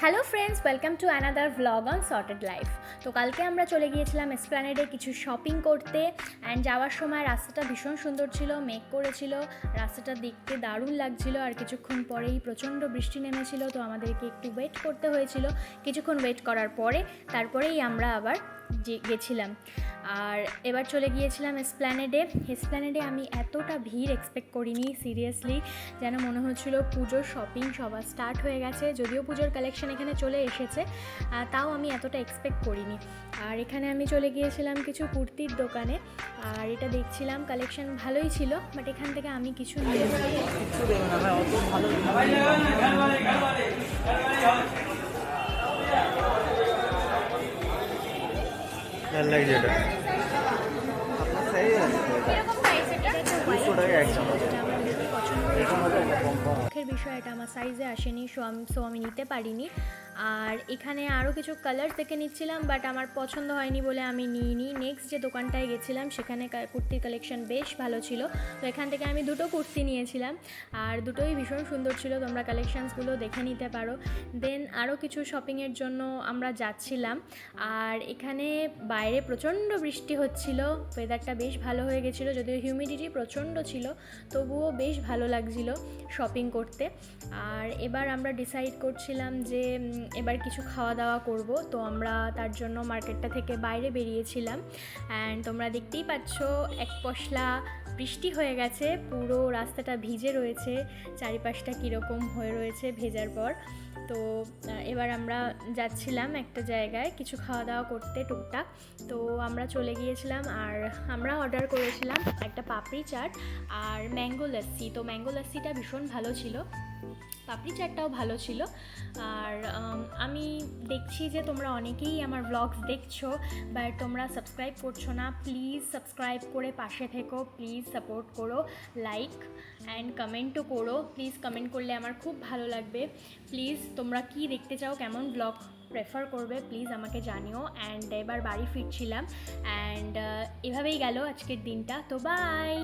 Hello friends, welcome to another vlog on sorted life. তো কালকে আমরা চলে গিয়েছিলাম এসপ্ল্যানেডে কিছু শপিং করতে। অ্যান্ড যাওয়ার সময় রাস্তাটা ভীষণ সুন্দর ছিল, মেঘ করেছিল, রাস্তাটা দেখতে দারুণ লাগছিল। আর কিছুক্ষণ পরেই প্রচণ্ড বৃষ্টি নেমেছিল, তো আমাদেরকে একটু ওয়েট করতে হয়েছিল। কিছুক্ষণ ওয়েট করার পরে তারপরেই আমরা আবার গেছিলাম। আর এবার চলে গিয়েছিলাম এসপ্ল্যানেডে আমি এতটা ভিড় এক্সপেক্ট করিনি, সিরিয়াসলি। যেন মনে হচ্ছিল পুজোর শপিং সবার স্টার্ট হয়ে গেছে। যদিও পুজোর কালেকশন এখানে চলে এসেছে, তাও আমি এতটা এক্সপেক্ট করিনি। আর এখানে আমি চলে গিয়েছিলাম কিছু কুর্তির দোকানে, আর এটা দেখছিলাম কালেকশন ভালোই ছিল, বাট এখান থেকে আমি কিছু নিয়ে মুখের বিষয়, এটা আমার সাইজে আসেনি, সো আমি নিতে পারিনি। আর এখানে আরও কিছু কালার দেখে নিচ্ছিলাম, বাট আমার পছন্দ হয়নি বলে আমি নিইনি। নেক্সট যে দোকানটায় গেছিলাম সেখানে কুর্তির কালেকশন বেশ ভালো ছিল, তো এখান থেকে আমি দুটো কুর্তি নিয়েছিলাম, আর দুটোই ভীষণ সুন্দর ছিল। তোমরা কালেকশানসগুলো দেখে নিতে পারো। দেন আরও কিছু শপিংয়ের জন্য আমরা যাচ্ছিলাম, আর এখানে বাইরে প্রচণ্ড বৃষ্টি হচ্ছিল, ওয়েদারটা বেশ ভালো হয়ে গেছিলো, যদিও হিউমিডিটি প্রচণ্ড ছিল, তবুও বেশ ভালো লাগছিল শপিং করতে। আর এবার আমরা ডিসাইড করছিলাম যে এবার কিছু খাওয়া দাওয়া করব, তো আমরা তার জন্য মার্কেটটা থেকে বাইরে বেরিয়েছিলাম। অ্যান্ড তোমরা দেখতেই পাচ্ছ এক পশলা বৃষ্টি হয়ে গেছে, পুরো রাস্তাটা ভিজে রয়েছে, চারিপাশটা কীরকম হয়ে রয়েছে ভেজার পর। তো এবার আমরা যাচ্ছিলাম একটা জায়গায় কিছু খাওয়া দাওয়া করতে টুকটাক। তো আমরা চলে গিয়েছিলাম, আর আমরা অর্ডার করেছিলাম একটা পাপড়ি চাট আর ম্যাঙ্গো লাস্সি। তো ম্যাঙ্গো লাস্সিটা ভীষণ ভালো ছিল, পাপড়ি চাটটাও ভালো ছিল। আর আমি দেখছি যে তোমরা অনেকেই আমার ব্লগস দেখছো, বাট তোমরা সাবস্ক্রাইব করছো না। প্লিজ সাবস্ক্রাইব করে পাশে থেকো, প্লিজ সাপোর্ট করো, লাইক অ্যান্ড কমেন্টও করো। প্লিজ কমেন্ট করলে আমার খুব ভালো লাগবে। প্লিজ তোমরা কি দেখতে চাও, কেমন ব্লগ প্রেফার করবে, প্লিজ আমাকে জানিও। অ্যান্ড এবার বাড়ি ফিরছিলাম, অ্যান্ড এভাবেই গেল আজকের দিনটা। তো বাই।